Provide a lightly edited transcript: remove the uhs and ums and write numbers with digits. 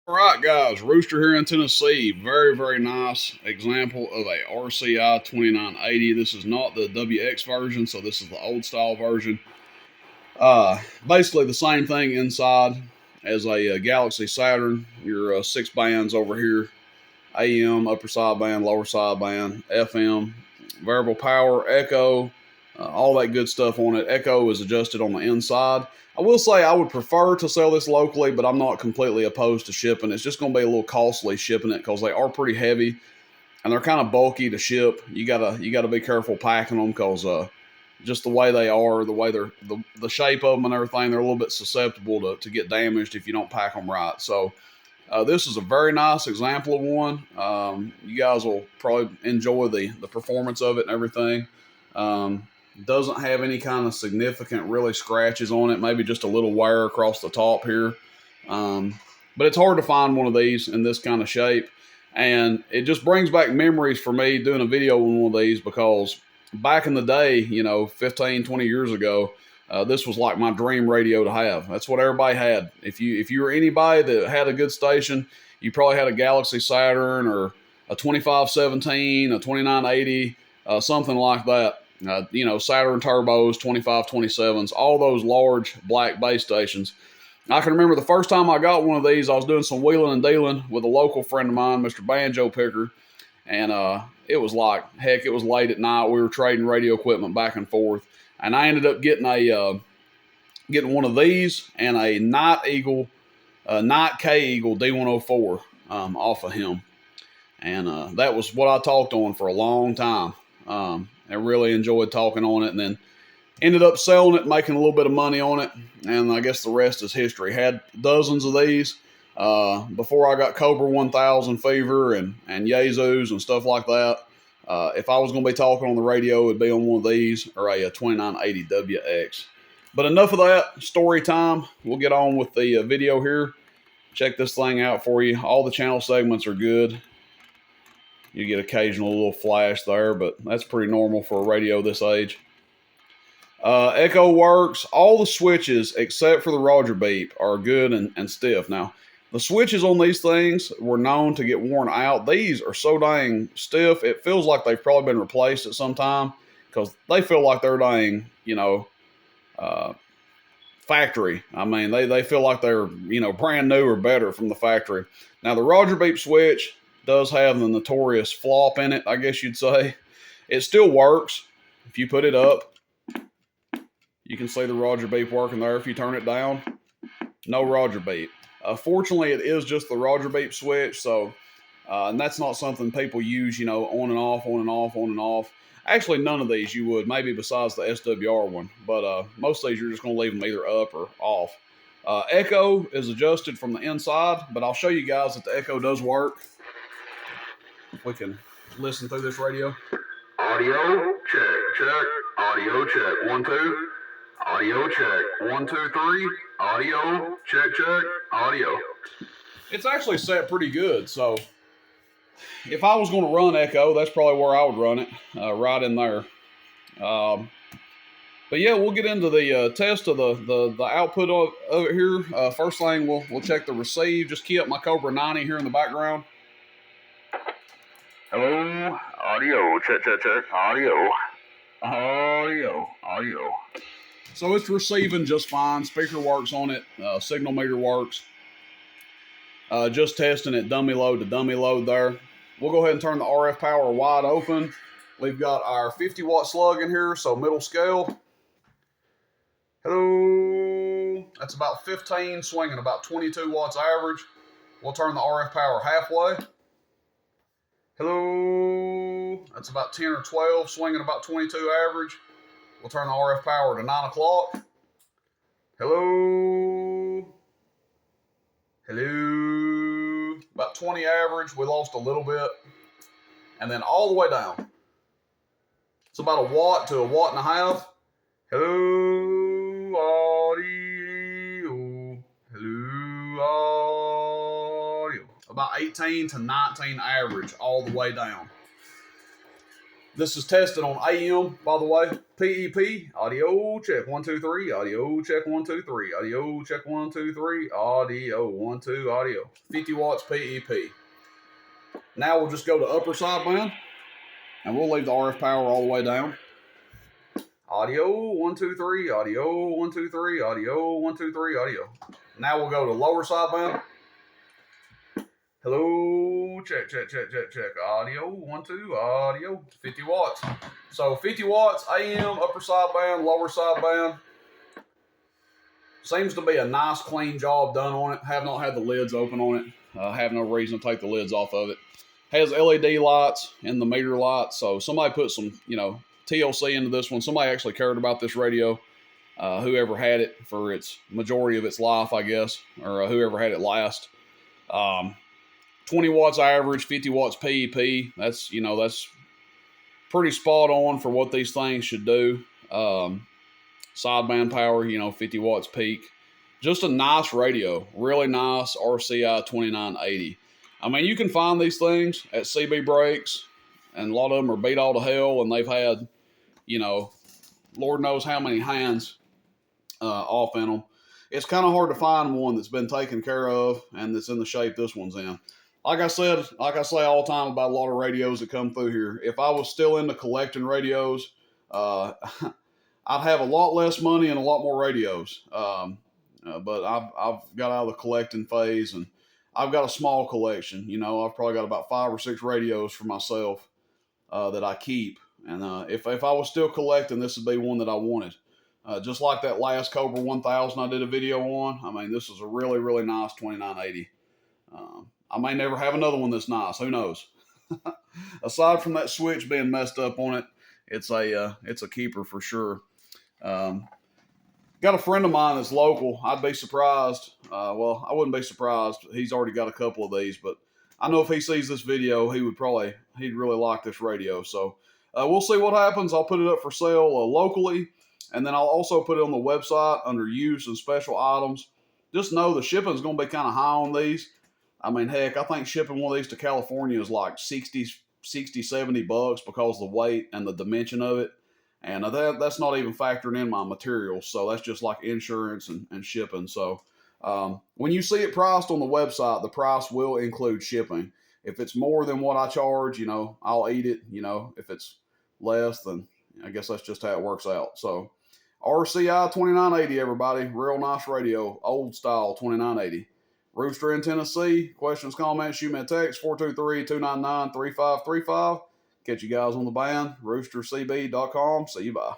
All right, guys, Rooster here in Tennessee. Very, very nice example of a RCI 2980. This is not the WX version, so this is the old style version. Basically the same thing inside as a Galaxy Saturn. Your 6 bands over here: AM, upper sideband, lower sideband, FM, variable power, echo, all that good stuff on it. Echo is adjusted on the inside. I will say I would prefer to sell this locally, but I'm not completely opposed to shipping. It's just going to be a little costly shipping it because they are pretty heavy and they're kind of bulky to ship. You gotta be careful packing them because just the way they are, the way the shape of them and everything, they're a little bit susceptible to get damaged if you don't pack them right. So this is a very nice example of one. You guys will probably enjoy the performance of it and everything. Doesn't have any kind of significant really scratches on it, maybe just a little wear across the top here. But it's hard to find one of these in this kind of shape. And it just brings back memories for me doing a video on one of these because back in the day, 15, 20 years ago, this was like my dream radio to have. That's what everybody had. If you were anybody that had a good station, you probably had a Galaxy Saturn or a 2517, a 2980, something like that. Saturn turbos, 2527s, all those large black base stations. I can remember the first time I got one of these, I was doing some wheeling and dealing with a local friend of mine, Mr. Banjo Picker, and it was like, heck, it was late at night. We were trading radio equipment back and forth, and I ended up getting one of these and a Night K Eagle D104 off of him, and that was what I talked on for a long time. I really enjoyed talking on it, and then ended up selling it, making a little bit of money on it, and I guess the rest is history. Had dozens of these before I got Cobra 1000 fever and Yazoo and stuff like that. If I was going to be talking on the radio, it would be on one of these or a 2980 WX. But enough of that story time. We'll get on with the video here. Check this thing out for you. All the channel segments are good. You get occasional little flash there, but that's pretty normal for a radio this age. Echo works. All the switches except for the Roger beep are good and stiff. Now, the switches on these things were known to get worn out. These are so dang stiff, it feels like they've probably been replaced at some time because they feel like they're dang, factory. I mean, they feel like they're, brand new or better from the factory. Now, the Roger beep switch does have the notorious flop in it, I guess you'd say. It still works. If you put it up, you can see the Roger beep working there. If you turn it down, no Roger beep. Fortunately, it is just the Roger beep switch, so and that's not something people use, on and off, on and off, on and off. Actually, none of these you would, maybe besides the SWR one, but most of these you're just going to leave them either up or off. Echo is adjusted from the inside, but I'll show you guys that the echo does work. We can listen through this radio. Audio check. Audio check. 1 2. Audio check. 1 2 3. Audio check. Audio. It's actually set pretty good. So if I was going to run echo, that's probably where I would run it, right in there. But yeah, we'll get into the test of the output of it here. First thing, we'll check the receive. Just key up my Cobra 90 here in the background. Hello, audio, check, audio. So it's receiving just fine. Speaker works on it. Signal meter works. Just testing it dummy load to dummy load there. We'll go ahead and turn the RF power wide open. We've got our 50 watt slug in here, so middle scale. Hello. That's about 15, swinging about 22 watts average. We'll turn the RF power halfway. Hello. That's about 10 or 12, swinging about 22 average. We'll turn the RF power to 9 o'clock. Hello. About 20 average. We lost a little bit. And then all the way down. It's about a watt to a watt and a half. Hello, audio. About 18 to 19 average all the way down. This is tested on AM, by the way. PEP, audio check 1 2 3, audio check 1 2 3, audio check 1 2 3, audio 1 2, audio. 50 watts PEP. Now we'll just go to upper sideband, and we'll leave the RF power all the way down. Audio 1 2 3, audio 1 2 3, audio 1 2 3, audio. Now we'll go to lower sideband. Hello, check, check, check, check, check. Audio, 1 2, audio, 50 watts. So 50 watts, AM, upper sideband, lower sideband. Seems to be a nice, clean job done on it. Have not had the lids open on it. Have no reason to take the lids off of it. Has LED lights and the meter lights. So somebody put some, TLC into this one. Somebody actually cared about this radio. Whoever had it for its majority of its life, I guess, or whoever had it last. 20 watts average, 50 watts PEP. That's pretty spot on for what these things should do. Sideband power, 50 watts peak. Just a nice radio. Really nice RCI 2980. I mean, you can find these things at CB Brakes, and a lot of them are beat all to hell, and they've had, Lord knows how many hands off in them. It's kind of hard to find one that's been taken care of and that's in the shape this one's in. Like I say all the time about a lot of radios that come through here, if I was still into collecting radios, I'd have a lot less money and a lot more radios. But I've got out of the collecting phase, and I've got a small collection. I've probably got about 5 or 6 radios for myself that I keep. And if I was still collecting, this would be one that I wanted. Just like that last Cobra 1000 I did a video on. I mean, this is a really, really nice 2980. I may never have another one that's nice. Who knows? Aside from that switch being messed up on it, it's a keeper for sure. Got a friend of mine that's local. I'd be surprised. Well, I wouldn't be surprised. He's already got a couple of these, but I know if he sees this video, he'd really like this radio. So we'll see what happens. I'll put it up for sale locally, and then I'll also put it on the website under use and special items. Just know the shipping is going to be kind of high on these. I mean, heck, I think shipping one of these to California is like $60, $70 because of the weight and the dimension of it. And that's not even factoring in my materials. So that's just like insurance and shipping. So when you see it priced on the website, the price will include shipping. If it's more than what I charge, I'll eat it. If it's less, then I guess that's just how it works out. So RCI 2980, everybody. Real nice radio. Old style 2980. Rooster in Tennessee. Questions, comments, shoot me a text, 423-299-3535. Catch you guys on the band, roostercb.com. See you, bye.